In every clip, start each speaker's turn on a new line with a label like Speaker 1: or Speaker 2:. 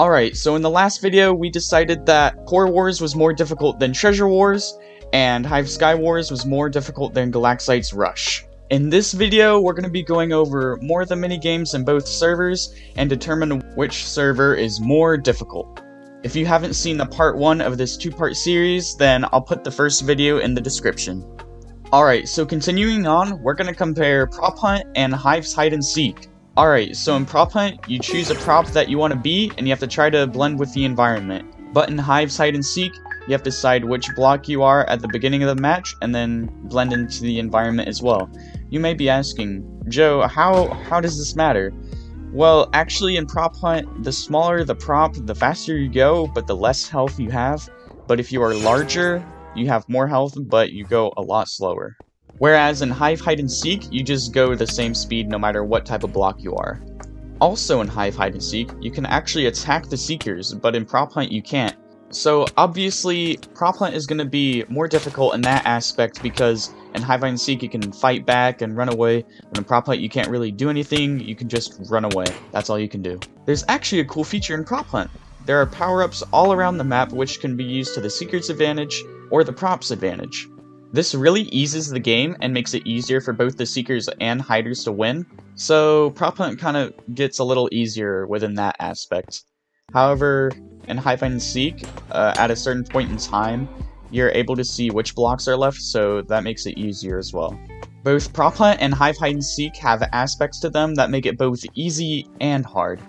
Speaker 1: Alright, so in the last video, we decided that Core Wars was more difficult than Treasure Wars, and Hive Sky Wars was more difficult than Galaxite's Rush. In this video, we're going to be going over more of the minigames in both servers, and determine which server is more difficult. If you haven't seen the part 1 of this 2-part series, then I'll put the first video in the description. Alright, so continuing on, we're going to compare Prop Hunt and Hive's Hide and Seek. Alright, so in Prop Hunt, you choose a prop that you want to be, and you have to try to blend with the environment. But in Hive's Hide and Seek, you have to decide which block you are at the beginning of the match, and then blend into the environment as well. You may be asking, Joe, how does this matter? Well, actually in Prop Hunt, the smaller the prop, the faster you go, but the less health you have. But if you are larger, you have more health, but you go a lot slower. Whereas in Hive Hide and Seek, you just go the same speed no matter what type of block you are. Also in Hive Hide and Seek, you can actually attack the Seekers, but in Prop Hunt you can't. So obviously, Prop Hunt is going to be more difficult in that aspect because in Hive Hide and Seek you can fight back and run away, but in Prop Hunt you can't really do anything, you can just run away. That's all you can do. There's actually a cool feature in Prop Hunt. There are power-ups all around the map which can be used to the Seeker's advantage or the Prop's advantage. This really eases the game and makes it easier for both the Seekers and Hiders to win, so Prop Hunt kind of gets a little easier within that aspect. However, in Hive Hide and Seek, at a certain point in time, you're able to see which blocks are left, so that makes it easier as well. Both Prop Hunt and Hive Hide and Seek have aspects to them that make it both easy and hard.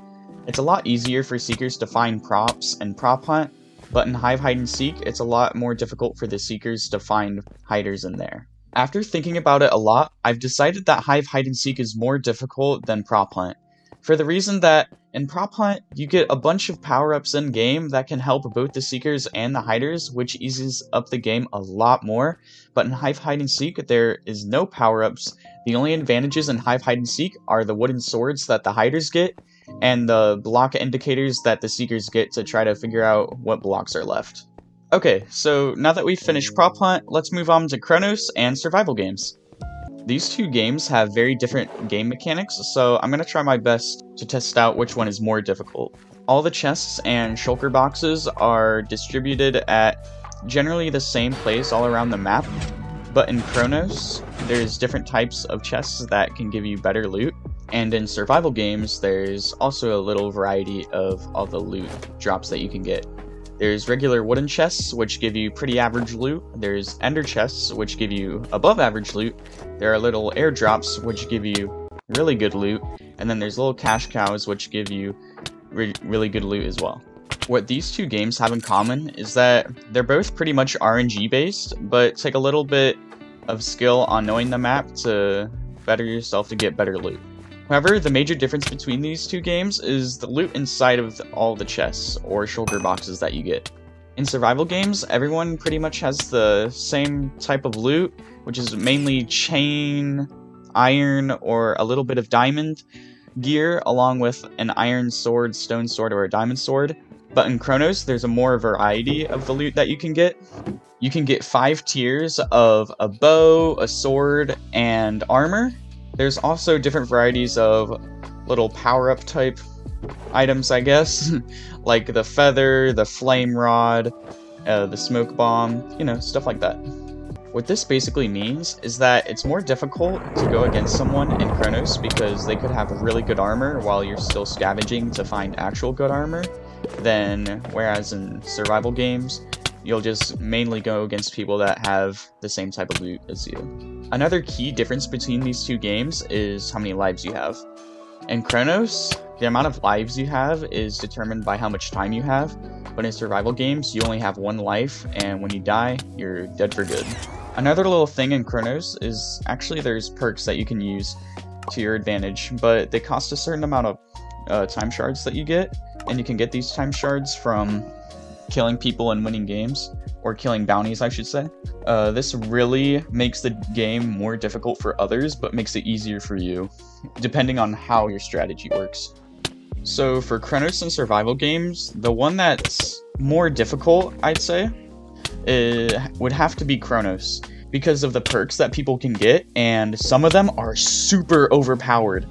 Speaker 1: It's a lot easier for Seekers to find props in Prop Hunt, but in Hive Hide and Seek, it's a lot more difficult for the Seekers to find hiders in there. After thinking about it a lot, I've decided that Hive Hide and Seek is more difficult than Prop Hunt, for the reason that in Prop Hunt, you get a bunch of power-ups in-game that can help both the Seekers and the Hiders, which eases up the game a lot more, but in Hive Hide and Seek, there is no power-ups. The only advantages in Hive Hide and Seek are the wooden swords that the Hiders get, and the block indicators that the Seekers get to try to figure out what blocks are left. Okay, so now that we've finished Prop Hunt, let's move on to Chronos and survival games. These two games have very different game mechanics, so I'm going to try my best to test out which one is more difficult. All the chests and shulker boxes are distributed at generally the same place all around the map, but in Chronos, there's different types of chests that can give you better loot, and in survival games, there's also a little variety of all the loot drops that you can get. There's regular wooden chests, which give you pretty average loot. There's ender chests, which give you above average loot. There are little airdrops, which give you really good loot. And then there's little cash cows, which give you really good loot as well. What these two games have in common is that they're both pretty much RNG based, but take a little bit of skill on knowing the map to better yourself to get better loot. However, the major difference between these two games is the loot inside of all the chests or shulker boxes that you get. In survival games, everyone pretty much has the same type of loot, which is mainly chain, iron, or a little bit of diamond gear, along with an iron sword, stone sword, or a diamond sword. But in Chronos, there's a more variety of the loot that you can get. You can get 5 tiers of a bow, a sword, and armor. There's also different varieties of little power-up type items, I guess, like the feather, the flame rod, the smoke bomb, you know, stuff like that. What this basically means is that it's more difficult to go against someone in Chronos because they could have really good armor while you're still scavenging to find actual good armor, whereas in survival games, you'll just mainly go against people that have the same type of loot as you. Another key difference between these two games is how many lives you have. In Chronos, the amount of lives you have is determined by how much time you have, but in survival games, you only have 1 life, and when you die, you're dead for good. Another little thing in Chronos is actually there's perks that you can use to your advantage, but they cost a certain amount of time shards that you get, and you can get these time shards from killing people and winning games, or killing bounties, I should say. This really makes the game more difficult for others, but makes it easier for you, depending on how your strategy works. So for Chronos and survival games, the one that's more difficult, I'd say, would have to be Chronos, because of the perks that people can get, and some of them are super overpowered.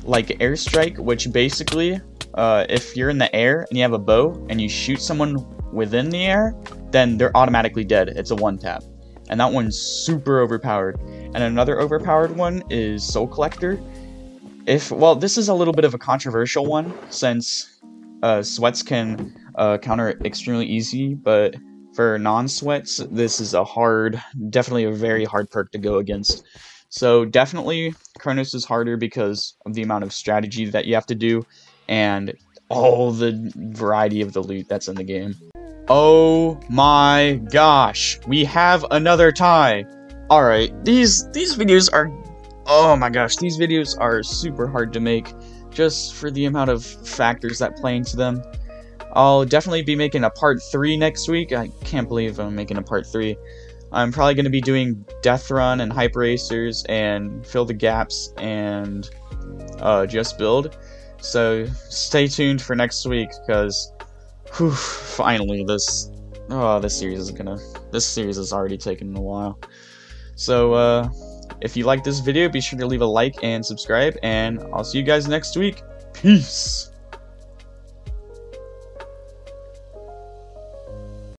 Speaker 1: Like Airstrike, which basically if you're in the air and you have a bow and you shoot someone within the air, then they're automatically dead. It's a one tap. And that one's super overpowered. And another overpowered one is Soul Collector. Well, this is a little bit of a controversial one, since sweats can counter it extremely easy, but for non-sweats, this is definitely a very hard perk to go against. So definitely, Chronos is harder because of the amount of strategy that you have to do, and all the variety of the loot that's in the game. Oh my gosh, we have another tie! Alright, these videos are... Oh my gosh, these videos are super hard to make, just for the amount of factors that play into them. I'll definitely be making a part 3 next week. I can't believe I'm making a part 3. I'm probably going to be doing Death Run and Hyper Racers and Fill the Gaps and Just Build. So stay tuned for next week, because finally this series is already taking a while. So if you like this video, be sure to leave a like and subscribe, and I'll see you guys next week. Peace!